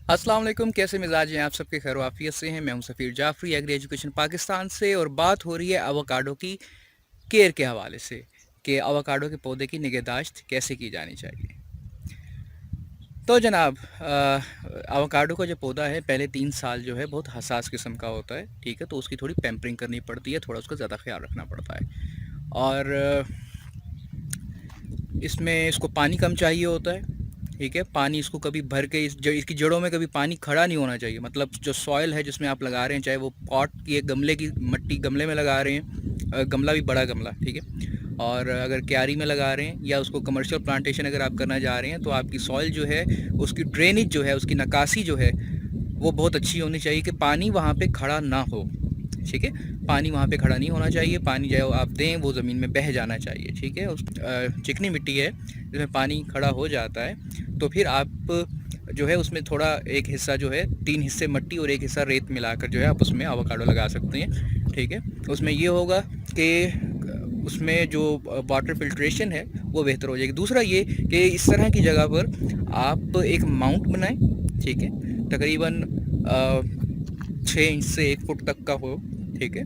अस्सलाम वालेकुम, कैसे मिजाज हैं आप सबके? खैर वाफियत से हैं। मैं हूं सफ़ीर जाफरी, एग्री एजुकेशन पाकिस्तान से, और बात हो रही है एवोकाडो की केयर के हवाले से कि एवोकाडो के पौधे की निगहदाश्त कैसे की जानी चाहिए। तो जनाब, एवोकाडो का जो पौधा है पहले 3 साल जो है बहुत हसास किस्म का होता है, ठीक है। तो उसकी थोड़ी पैम्परिंग करनी पड़ती है, थोड़ा उसका ज़्यादा ख्याल रखना पड़ता है। और इसमें इसको पानी कम चाहिए होता है, ठीक है। पानी इसको कभी भर के इसकी जड़ों में कभी पानी खड़ा नहीं होना चाहिए। मतलब जो सॉइल है जिसमें आप लगा रहे हैं, चाहे वो पॉट की गमले की मट्टी गमले में लगा रहे हैं, गमला भी बड़ा गमला, ठीक है। और अगर क्यारी में लगा रहे हैं या उसको कमर्शियल प्लांटेशन अगर आप करना जा रहे हैं, तो आपकी सॉइल जो है, उसकी ड्रेनेज जो है, उसकी नकासी जो है, वो बहुत अच्छी होनी चाहिए कि पानी वहाँ पे खड़ा ना हो, ठीक है। पानी वहाँ पे खड़ा नहीं होना चाहिए। पानी जो आप दें वो ज़मीन में बह जाना चाहिए, ठीक है। उस चिकनी मिट्टी है जिसमें पानी खड़ा हो जाता है, तो फिर आप जो है उसमें थोड़ा एक हिस्सा जो है, 3 हिस्से मट्टी और एक हिस्सा रेत मिलाकर जो है आप उसमें एवोकाडो लगा सकते हैं, ठीक है। उसमें ये होगा कि उसमें जो वाटर फिल्ट्रेशन है वो बेहतर हो जाएगी। दूसरा ये कि इस तरह की जगह पर आप एक माउंट बनाएं, ठीक है। तकरीबन 6 इंच से 1 फुट तक का हो, ठीक है।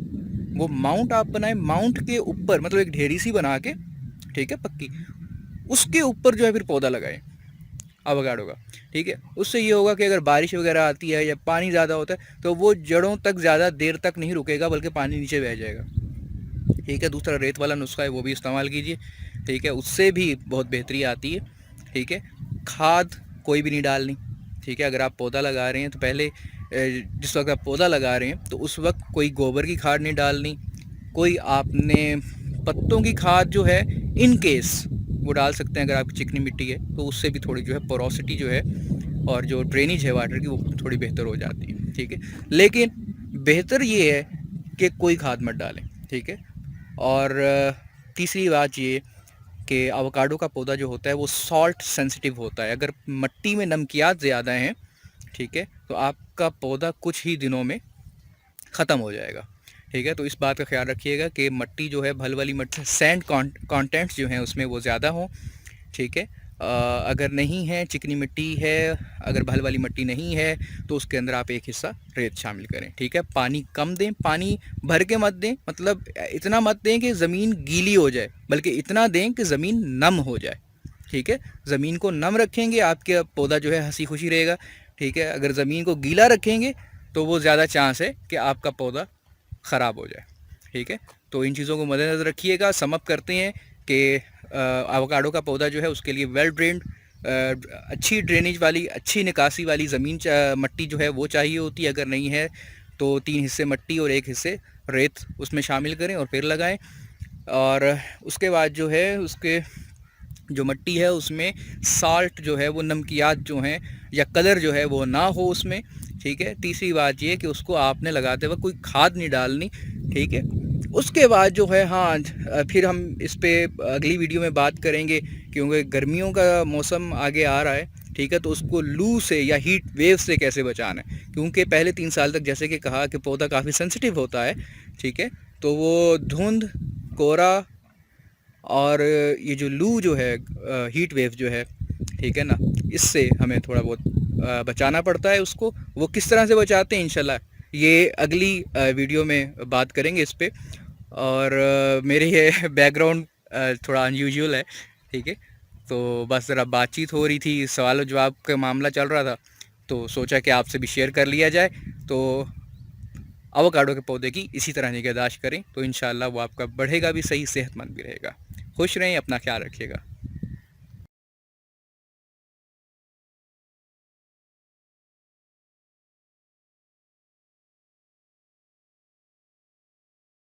वो माउंट आप बनाएं, माउंट के ऊपर मतलब एक ढेरी सी बना के, ठीक है, पक्की, उसके ऊपर जो है फिर पौधा लगाएं एवोकाडो का, ठीक है। उससे ये होगा कि अगर बारिश वगैरह आती है या पानी ज़्यादा होता है तो वो जड़ों तक ज़्यादा देर तक नहीं रुकेगा, बल्कि पानी नीचे बह जाएगा, ठीक है। दूसरा रेत वाला नुस्खा है वो भी इस्तेमाल कीजिए, ठीक है। उससे भी बहुत बेहतरी आती है, ठीक है। खाद कोई भी नहीं डालनी, ठीक है। अगर आप पौधा लगा रहे हैं तो पहले जिस वक्त आप पौधा लगा रहे हैं तो उस वक्त कोई गोबर की खाद नहीं डालनी। कोई आपने पत्तों की खाद जो है, इन केस वो डाल सकते हैं अगर आपकी चिकनी मिट्टी है, तो उससे भी थोड़ी जो है पोरोसिटी जो है और जो ड्रेनेज है वाटर की वो थोड़ी बेहतर हो जाती है, ठीक है। लेकिन बेहतर ये है कि कोई खाद मत डालें, ठीक है। और तीसरी बात ये कि एवोकाडो का पौधा जो होता है वो सॉल्ट सेंसिटिव होता है। अगर मिट्टी में नमकियात ज़्यादा हैं, ठीक है, तो आपका पौधा कुछ ही दिनों में ख़त्म हो जाएगा, ठीक है। तो इस बात का ख्याल रखिएगा कि मिट्टी जो है, भल वाली मिट्टी, सैंड कंटेंट्स जो हैं उसमें वो ज़्यादा हों, ठीक है। अगर नहीं है, चिकनी मिट्टी है, अगर भल वाली मिट्टी नहीं है, तो उसके अंदर आप एक हिस्सा रेत शामिल करें, ठीक है। पानी कम दें, पानी भर के मत दें, मतलब इतना मत दें कि ज़मीन गीली हो जाए, बल्कि इतना दें कि ज़मीन नम हो जाए, ठीक है। ज़मीन को नम रखेंगे आपके पौधा जो है हंसी खुशी रहेगा, ठीक है। अगर ज़मीन को गीला रखेंगे तो वो ज़्यादा चांस है कि आपका पौधा ख़राब हो जाए, ठीक है। तो इन चीज़ों को मद्देनज़र रखिएगा। समअप करते हैं कि एवोकाडो का पौधा जो है उसके लिए वेल ड्रेन्ड, अच्छी ड्रेनेज वाली, अच्छी निकासी वाली ज़मीन मिट्टी जो है वो चाहिए होती है। अगर नहीं है तो 3 हिस्से मट्टी और 1 हिस्से रेत उसमें शामिल करें और फिर लगाएं। और उसके बाद जो है उसके जो मिट्टी है उसमें साल्ट जो है, वो नमकियात जो हैं या कलर जो है वो ना हो उसमें, ठीक है। तीसरी बात ये कि उसको आपने लगाते वक्त कोई खाद नहीं डालनी, ठीक है। उसके बाद जो है, हाँ, फिर हम इस पे अगली वीडियो में बात करेंगे, क्योंकि गर्मियों का मौसम आगे आ रहा है, ठीक है। तो उसको लू से या हीट वेव से कैसे बचाना है, क्योंकि पहले 3 साल तक जैसे कि कहा कि पौधा काफ़ी सेंसिटिव होता है, ठीक है। तो वो धुंध, कोहरा और ये जो लू जो है, हीट वेव जो है, ठीक है ना, इससे हमें थोड़ा बहुत बचाना पड़ता है। उसको वो किस तरह से बचाते हैं इंशाल्लाह ये अगली वीडियो में बात करेंगे इस पे। और मेरे ये बैकग्राउंड थोड़ा अनयूजुअल है, ठीक है। तो बस ज़रा बातचीत हो रही थी, सवाल जवाब का मामला चल रहा था, तो सोचा कि आपसे भी शेयर कर लिया जाए। तो एवोकाडो के पौधे की इसी तरह निगहदाश्त करें तो इंशाल्लाह वो आपका बढ़ेगा भी सही, सेहतमंद भी रहेगा। खुश रहें, अपना ख्याल रखिएगा।